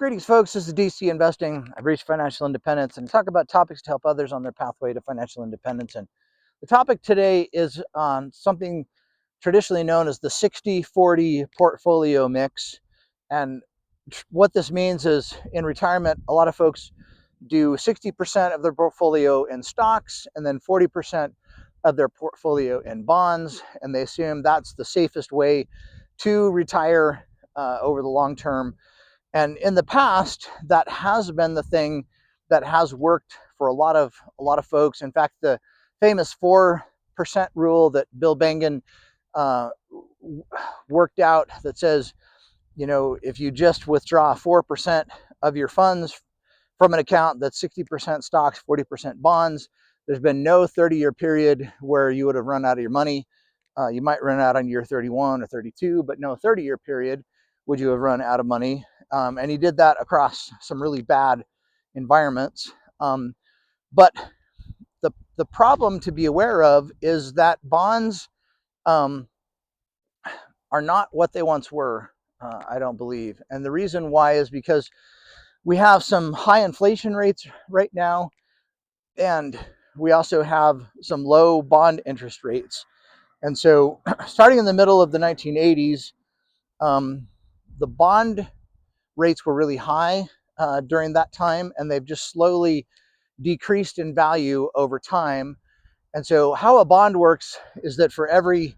Greetings, folks. This is DC Investing. I've reached financial independence and talk about topics to help others on their pathway to financial independence. And the topic today is on something traditionally known as the 60-40 portfolio mix. And what this means is in retirement, a lot of folks do 60% of their portfolio in stocks and then 40% of their portfolio in bonds. And they assume that's the safest way to retire over the long term. And in the past, that has been the thing that has worked for a lot of folks. In fact, the famous 4% rule that Bill Bengen uh, worked out that says, if you just withdraw 4% of your funds from an account that's 60% stocks, 40% bonds, there's been no 30-year period where you would have run out of your money. You might run out on year 31 or 32, but no 30-year period would you have run out of money. And he did that across some really bad environments. But the problem to be aware of is that bonds are not what they once were, I don't believe. And the reason why is because we have some high inflation rates right now, and we also have some low bond interest rates. And so starting in the middle of the 1980s, the bond rates were really high during that time, and they've just slowly decreased in value over time. And so how a bond works is that for every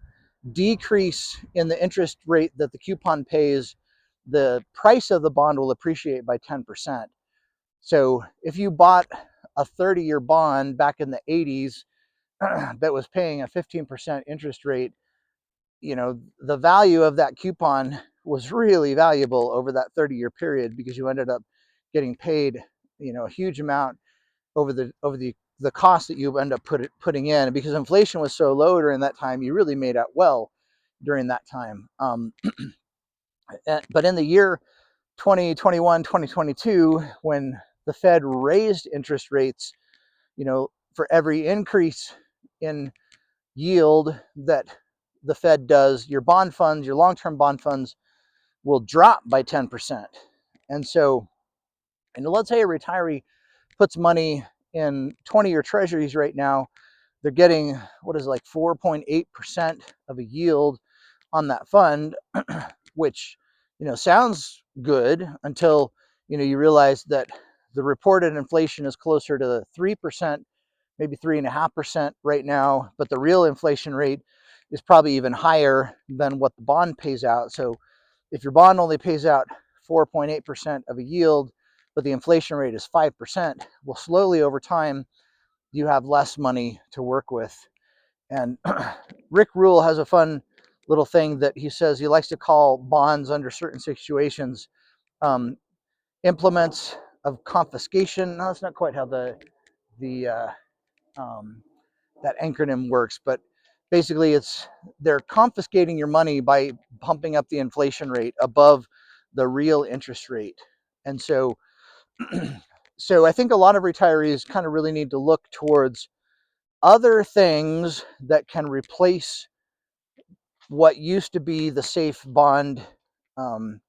decrease in the interest rate that the coupon pays, the price of the bond will appreciate by 10%. So if you bought a 30-year bond back in the 80s that was paying a 15% interest rate, the value of that coupon was really valuable over that 30-year period because you ended up getting paid, a huge amount over the cost that you end up putting in. And because inflation was so low during that time, you really made out well during that time. But in the year 2021, 2022, when the Fed raised interest rates, for every increase in yield that the Fed does, your bond funds, your long-term bond funds will drop by 10%. And so, let's say a retiree puts money in 20-year treasuries right now, they're getting what is like 4.8% of a yield on that fund, which, sounds good until, you realize that the reported inflation is closer to 3%, maybe 3.5% right now, but the real inflation rate is probably even higher than what the bond pays out. So if your bond only pays out 4.8% of a yield, but the inflation rate is 5%, well, slowly over time, you have less money to work with. And Rick Rule has a fun little thing that he says he likes to call bonds under certain situations implements of confiscation. No, that's not quite how the that acronym works, but basically they're confiscating your money by pumping up the inflation rate above the real interest rate. And so I think a lot of retirees kind of really need to look towards other things that can replace what used to be the safe bond um,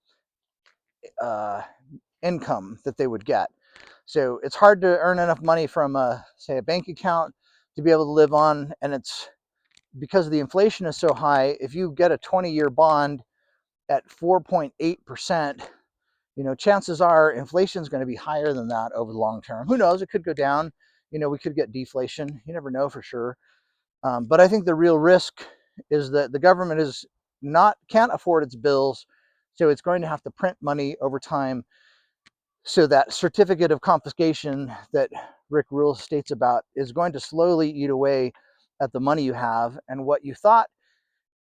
income that they would get. So it's hard to earn enough money from say a bank account to be able to live on, and it's because the inflation is so high. If you get a 20-year bond at 4.8%, chances are inflation is going to be higher than that over the long term. Who knows? It could go down. We could get deflation. You never know for sure. But I think the real risk is that the government can't afford its bills, so it's going to have to print money over time. So that certificate of confiscation that Rick Rule states about is going to slowly eat away at the money you have, and what you thought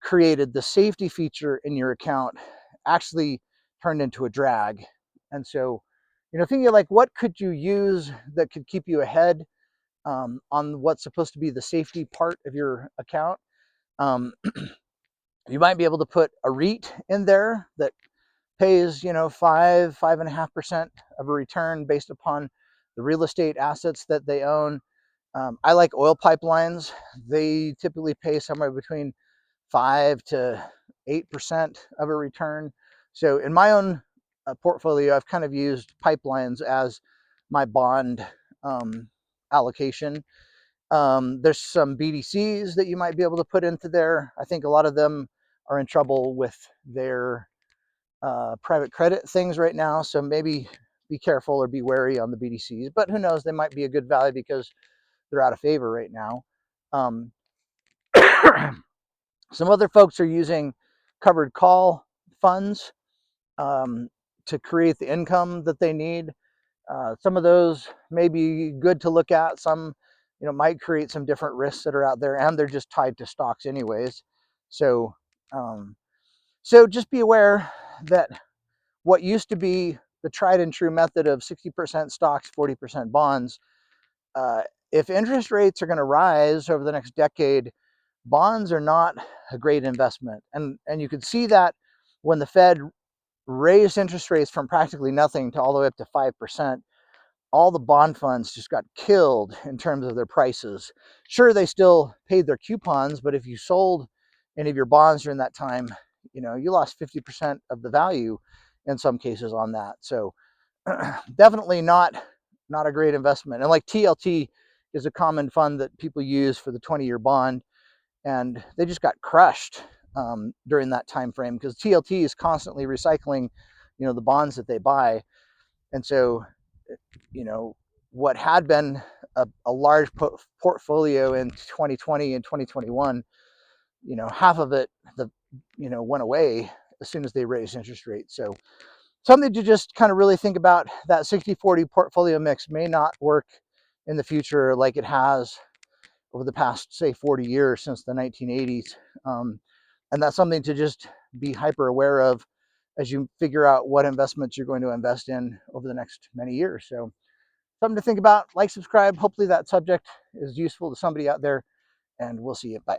created the safety feature in your account actually turned into a drag. And so, thinking like, what could you use that could keep you ahead on what's supposed to be the safety part of your account? You might be able to put a REIT in there that pays 5.5% of a return based upon the real estate assets that they own. I like oil pipelines. They typically pay somewhere between 5 to 8% of a return. So in my own portfolio, I've kind of used pipelines as my bond allocation. There's some BDCs that you might be able to put into there. I think a lot of them are in trouble with their private credit things right now. So maybe be careful or be wary on the BDCs. But who knows? They might be a good value because they're out of favor right now. Some other folks are using covered call funds to create the income that they need. Some of those may be good to look at. Some, might create some different risks that are out there, and they're just tied to stocks anyways. So, so just be aware that what used to be the tried and true method of 60% stocks, 40% bonds, if interest rates are going to rise over the next decade, bonds are not a great investment. And you could see that when the Fed raised interest rates from practically nothing to all the way up to 5%, all the bond funds just got killed in terms of their prices. Sure, they still paid their coupons, but if you sold any of your bonds during that time, you lost 50% of the value in some cases on that. So definitely not a great investment. And like TLT is a common fund that people use for the 20-year bond, and they just got crushed during that time frame because TLT is constantly recycling, the bonds that they buy. And so, what had been a large portfolio in 2020 and 2021, half of it, went away as soon as they raised interest rates. So something to just kind of really think about. That 60-40 portfolio mix may not work in the future like it has over the past, say, 40 years since the 1980s. And that's something to just be hyper aware of as you figure out what investments you're going to invest in over the next many years. So something to think about. Like, subscribe. Hopefully that subject is useful to somebody out there, and we'll see you. Bye.